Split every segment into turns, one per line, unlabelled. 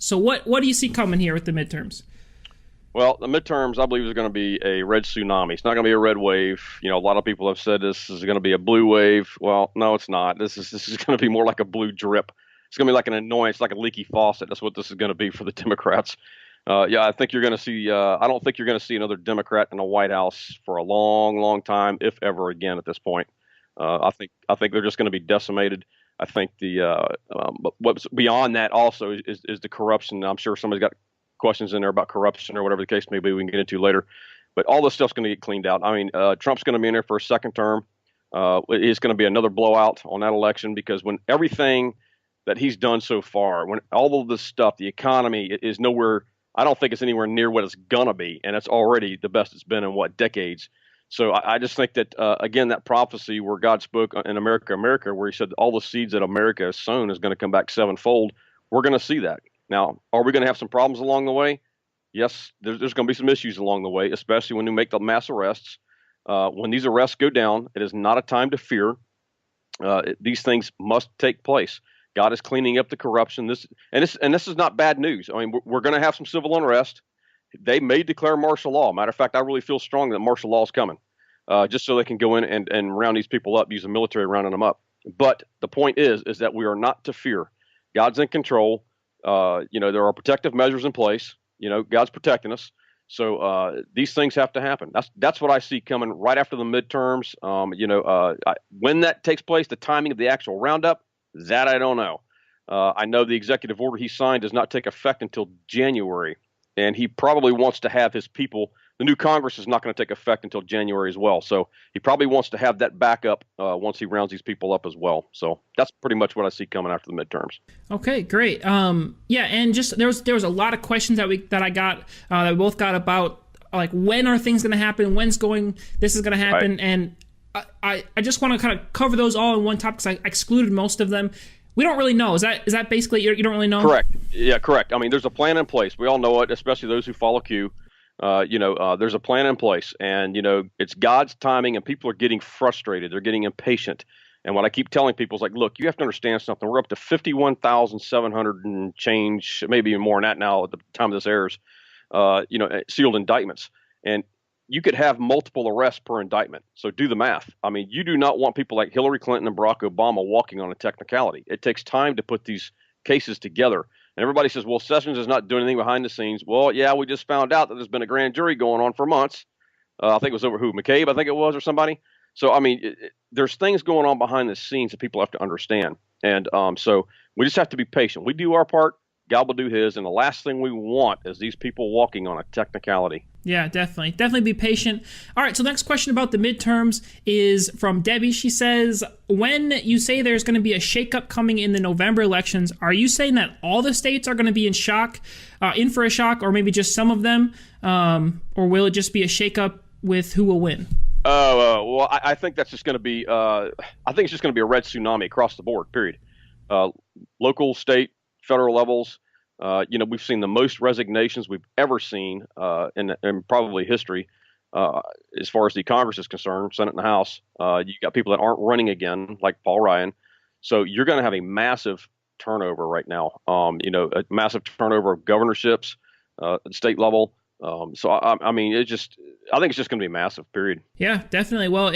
So what do you see coming here with the midterms?
Well, the midterms, I believe, is going to be a red tsunami. It's not going to be a red wave. A lot of people have said this is going to be a blue wave. Well, no, it's not. This is going to be more like a blue drip. It's going to be like an annoyance, like a leaky faucet. That's what this is going to be for the Democrats. Yeah, I think you're going to see. I don't think you're going to see another Democrat in the White House for a long, long time, if ever again. At this point, I think they're just going to be decimated. I think but what's beyond that also is the corruption. I'm sure somebody's got questions in there about corruption or whatever the case may be. We can get into later, but all this stuff's going to get cleaned out. I mean, Trump's going to be in there for a second term. It's going to be another blowout on that election because when everything that he's done so far, when all of this stuff, the economy is nowhere. I don't think it's anywhere near what it's gonna be, and it's already the best it's been in what decades. So I just think that again, that prophecy where God spoke in America, America, where He said all the seeds that America has sown is going to come back sevenfold. We're going to see that. Now, are we going to have some problems along the way? Yes, there's going to be some issues along the way, especially when we make the mass arrests. When these arrests go down, it is not a time to fear. These things must take place. God is cleaning up the corruption. This is not bad news. I mean, we're going to have some civil unrest. They may declare martial law. Matter of fact, I really feel strong that martial law is coming, just so they can go in and round these people up, use the military rounding them up. But the point is that we are not to fear. God's in control. There are protective measures in place. God's protecting us. So these things have to happen. That's what I see coming right after the midterms. When that takes place, the timing of the actual roundup, that I don't know. I know the executive order he signed does not take effect until January, and he probably wants to have his people. The new Congress is not going to take effect until January as well, so he probably wants to have that backup once he rounds these people up as well. So that's pretty much what I see coming after the midterms.
Okay, great. Yeah, and just there was a lot of questions that I got that we both got about like when are things going to happen, this is going to happen,
Right.
and I just want to kind of cover those all in one topic because I excluded most of them. We don't really know. Is that basically you don't really know?
Correct. Yeah, correct. I mean, there's a plan in place. We all know it, especially those who follow Q. There's a plan in place, and it's God's timing, and people are getting frustrated. They're getting impatient. And what I keep telling people is like, look, you have to understand something. We're up to 51,700 and change, maybe even more than that now at the time of this airs. Sealed indictments, and you could have multiple arrests per indictment. So do the math. I mean, you do not want people like Hillary Clinton and Barack Obama walking on a technicality. It takes time to put these cases together. And everybody says, well, Sessions is not doing anything behind the scenes. Well, yeah, we just found out that there's been a grand jury going on for months. I think it was over who? McCabe, I think it was, or somebody. So, I mean, there's things going on behind the scenes that people have to understand. And so we just have to be patient. We do our part. God will do his. And the last thing we want is these people walking on a technicality.
Yeah, definitely. Definitely be patient. All right, so the next question about the midterms is from Debbie. She says, when you say there's going to be a shakeup coming in the November elections, are you saying that all the states are going to be in for a shock, or maybe just some of them? Or will it just be a shakeup with who will win?
Well, I think that's just going to be, I think it's just going to be a red tsunami across the board, period. Local, state, federal levels. We've seen the most resignations we've ever seen in probably history as far as the Congress is concerned, Senate and the House. You got people that aren't running again, like Paul Ryan. So you're going to have a massive turnover right now. A massive turnover of governorships at the state level. So I mean, I think it's just going to be massive. Period.
Yeah, definitely. Well,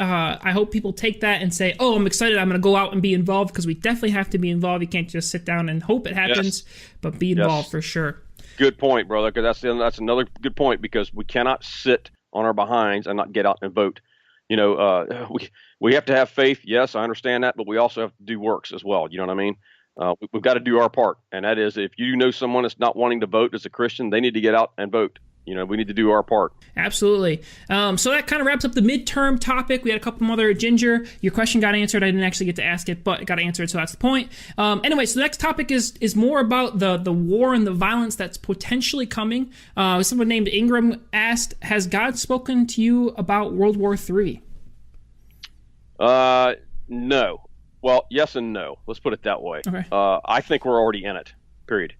I hope people take that and say, oh, I'm excited. I'm going to go out and be involved, because we definitely have to be involved. You can't just sit down and hope it happens, but be involved for sure.
Good point, brother. Because that's another good point, because we cannot sit on our behinds and not get out and vote. We have to have faith. Yes, I understand that, but we also have to do works as well. You know what I mean? We've got to do our part, and that is, if you know someone that's not wanting to vote as a Christian, they need to get out and vote. We need to do our part.
Absolutely. So that kind of wraps up the midterm topic. We had a couple more. Ginger, your question got answered. I didn't actually get to ask it, but it got answered, so that's the point. Anyway, so the next topic is more about the war and the violence that's potentially coming. Someone named Ingram asked, has God spoken to you about World War III?
No. Well, yes and no. Let's put it that way.
Okay.
I think we're already in it, period.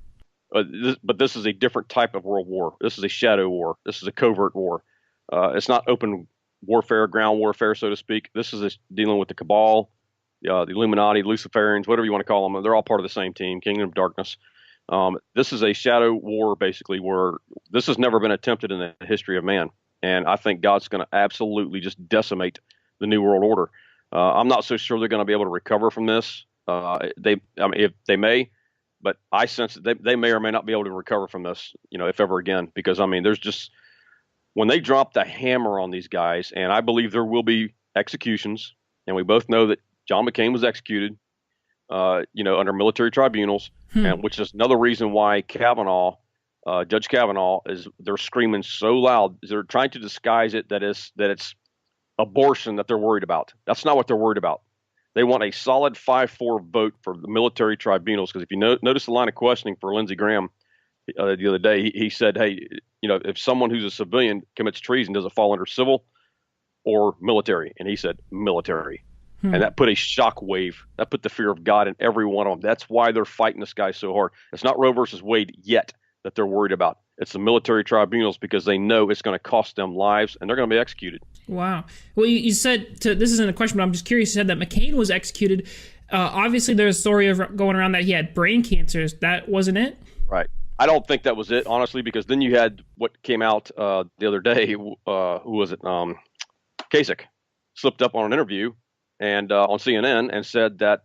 But this is a different type of world war. This is a shadow war. This is a covert war. It's not open warfare, ground warfare, so to speak. This is dealing with the cabal, the Illuminati, Luciferians, whatever you want to call them. They're all part of the same team, Kingdom of Darkness. This is a shadow war, basically, where this has never been attempted in the history of man. And I think God's going to absolutely just decimate the New World Order. I'm not so sure they're going to be able to recover from this. I mean, if they may, but I sense that they may or may not be able to recover from this, if ever again, because I mean, there's just when they drop the hammer on these guys, and I believe there will be executions, and we both know that John McCain was executed, under military tribunals, and which is another reason why Judge Kavanaugh they're screaming so loud. They're trying to disguise it that it's abortion that they're worried about. That's not what they're worried about. They want a solid 5-4 vote for the military tribunals. Because if you notice the line of questioning for Lindsey Graham the other day, he said, hey, if someone who's a civilian commits treason, does it fall under civil or military? And he said military. And that put a shock wave. That put the fear of God in every one of them. That's why they're fighting this guy so hard. It's not Roe versus Wade yet that they're worried about. It's the military tribunals because they know it's going to cost them lives and they're going to be executed.
Wow. Well, you said, this isn't a question, but I'm just curious, you said that McCain was executed. Obviously, there's a story of going around that he had brain cancers. That wasn't it?
Right. I don't think that was it, honestly, because then you had what came out the other day. Who was it? Kasich slipped up on an interview and on CNN and said that,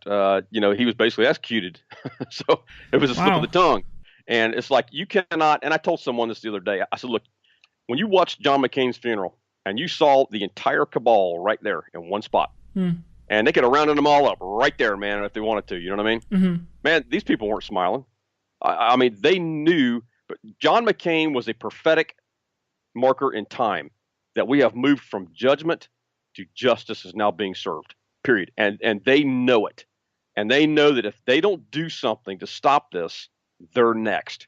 he was basically executed. So it was a slip of the tongue. And it's like, you cannot, and I told someone this the other day, I said, look, when you watched John McCain's funeral and you saw the entire cabal right there in one spot, and they could have rounded them all up right there, man, if they wanted to, you know what I mean? Mm-hmm. Man, these people weren't smiling. I mean, they knew, but John McCain was a prophetic marker in time that we have moved from judgment to justice is now being served, period. And they know it. And they know that if they don't do something to stop this, they're next.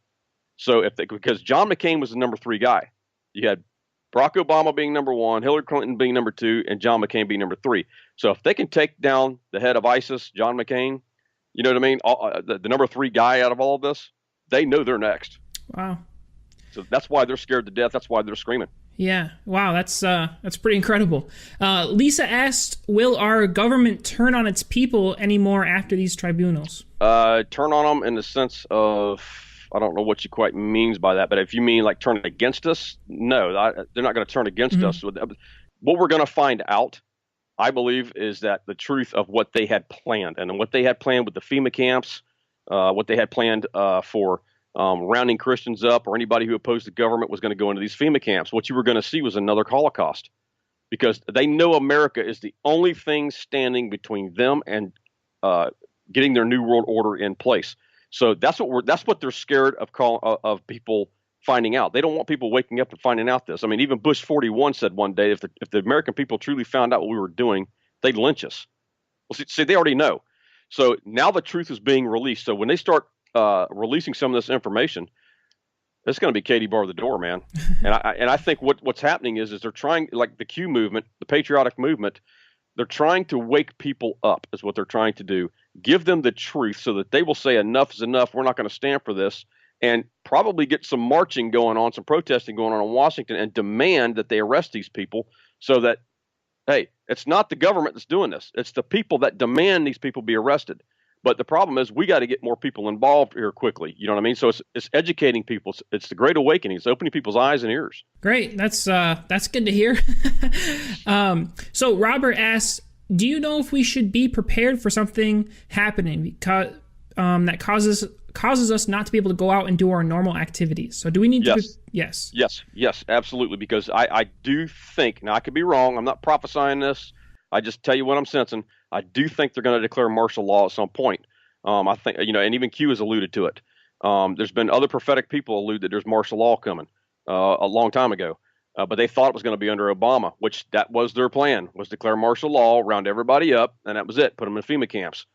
So because John McCain was the number 3 guy, you had Barack Obama being number 1, Hillary Clinton being number 2, and John McCain being number 3. So if they can take down the head of ISIS, John McCain, you know what I mean? The number 3 guy out of all of this, they know they're next.
Wow.
So that's why they're scared to death. That's why they're screaming.
Yeah. Wow. That's pretty incredible. Lisa asked, will our government turn on its people anymore after these tribunals?
Turn on them in the sense of, I don't know what you quite means by that, but if you mean like turn against us, no, they're not going to turn against us. What we're going to find out, I believe, is that the truth of what they had planned, and what they had planned with the FEMA camps, what they had planned for rounding Christians up or anybody who opposed the government was going to go into these FEMA camps. What you were going to see was another Holocaust, because they know America is the only thing standing between them and getting their new world order in place. So that's what they're scared of people finding out. They don't want people waking up and finding out this. I mean, even Bush 41 said one day, if the American people truly found out what we were doing, they'd lynch us. Well, see, they already know. So now the truth is being released. So when they start releasing some of this information, it's going to be Katie bar the door, man. And I think what's happening is they're trying, like the Q movement, the patriotic movement, they're trying to wake people up is what they're trying to do. Give them the truth so that they will say enough is enough. We're not going to stand for this, and probably get some marching going on, some protesting going on in Washington, and demand that they arrest these people so that, hey, it's not the government that's doing this. It's the people that demand these people be arrested. But the problem is we got to get more people involved here quickly. You know what I mean? So it's educating people. It's the Great Awakening. It's opening people's eyes and ears. Great.
That's good to hear. So Robert asks, do you know if we should be prepared for something happening that causes us not to be able to go out and do our normal activities? So do we need to? Yes.
Yes, absolutely. Because I do think, now I could be wrong. I'm not prophesying this. I just tell you what I'm sensing. I do think they're going to declare martial law at some point. I think, and even Q has alluded to it. There's been other prophetic people allude that there's martial law coming a long time ago. But they thought it was going to be under Obama, which that was their plan, was declare martial law, round everybody up, and that was it. Put them in FEMA camps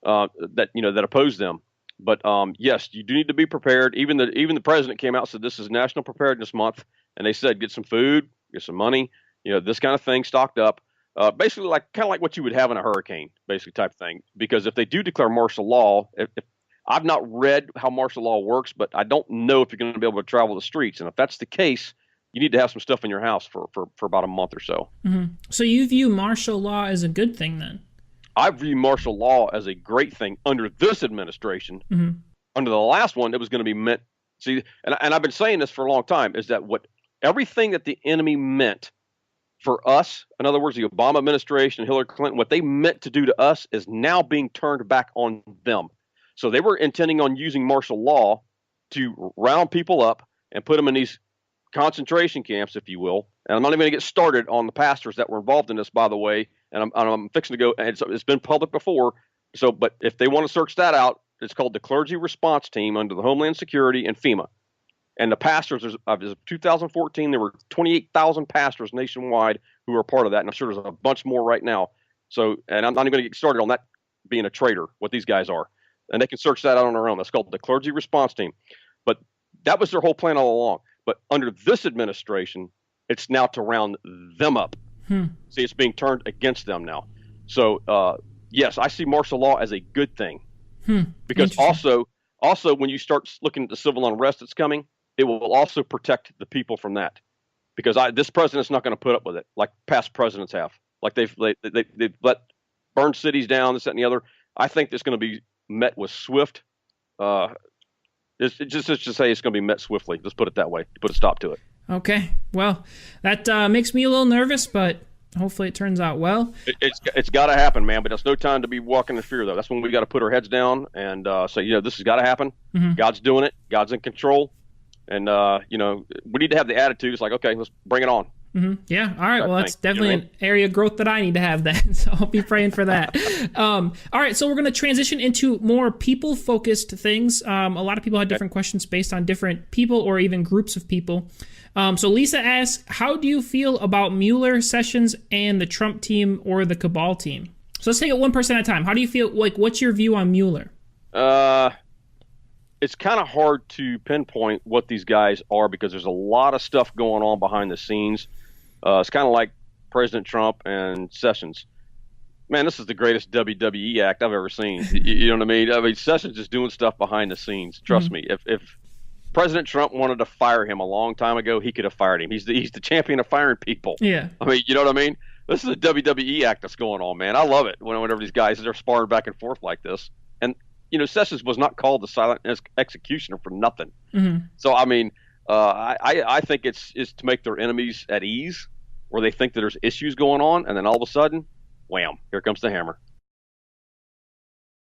that opposed them. But yes, you do need to be prepared. Even the president came out and said this is National Preparedness Month, and they said get some food, get some money, this kind of thing stocked up. Basically, kind of like what you would have in a hurricane, basically type thing. Because if they do declare martial law, if I've not read how martial law works, but I don't know if you're going to be able to travel the streets. And if that's the case, you need to have some stuff in your house for about a month or so.
Mm-hmm. So you view martial law as a good thing then?
I view martial law as a great thing under this administration. Mm-hmm. Under the last one, it was going to be meant. See, and I've been saying this for a long time, is that what everything that the enemy meant for us, in other words, the Obama administration and Hillary Clinton, what they meant to do to us is now being turned back on them. So they were intending on using martial law to round people up and put them in these concentration camps, if you will. And I'm not even going to get started on the pastors that were involved in this, by the way. And I'm fixing to go, and it's been public before. So, but if they want to search that out, it's called the Clergy Response Team under the Homeland Security and FEMA. And the pastors, as of 2014, there were 28,000 pastors nationwide who were part of that. And I'm sure there's a bunch more right now. So, and I'm not even going to get started on that being a traitor, what these guys are. And they can search that out on their own. That's called the Clergy Response Team. But that was their whole plan all along. But under this administration, it's now to round them up. See, it's being turned against them now. So, yes, I see martial law as a good thing. Because also when you start looking at the civil unrest that's coming, it will also protect the people from that. Because this president's not going to put up with it like past presidents have. Like they've let burn cities down, this, that, and the other. I think it's going to be met with swift. Let's just say it's going to be met swiftly. Let's put it that way. Put a stop to it.
Okay. Well, that makes me a little nervous, but hopefully it turns out well.
It's got to happen, man. But there's no time to be walking in fear, though. That's when we got to put our heads down and say, this has got to happen. God's doing it. God's in control. And, we need to have the attitude. It's like, okay, let's bring it on.
Yeah. All right. Well, that's definitely an area of growth that I need to have then. So I'll be praying for that. All right. So we're going to transition into more people-focused things. A lot of people had different questions based on different people or even groups of people. So Lisa asks, how do you feel about Mueller, Sessions, and the Trump team or the Cabal team? So let's take it one person at a time. How do you feel? Like, what's your view on Mueller?
It's kind of hard to pinpoint what these guys are because there's a lot of stuff going on behind the scenes. It's kind of like President Trump and Sessions. Man, this is the greatest WWE act I've ever seen. You know what I mean? Sessions is doing stuff behind the scenes. Trust me. If President Trump wanted to fire him a long time ago, he could have fired him. He's the champion of firing people.
Yeah.
I mean, you know what I mean? This is a WWE act that's going on, man. I love it whenever these guys are sparring back and forth like this. And Sessions was not called the silent executioner for nothing. So, I mean, I think it's to make their enemies at ease, where they think that there's issues going on, and then all of a sudden, wham! Here comes the hammer.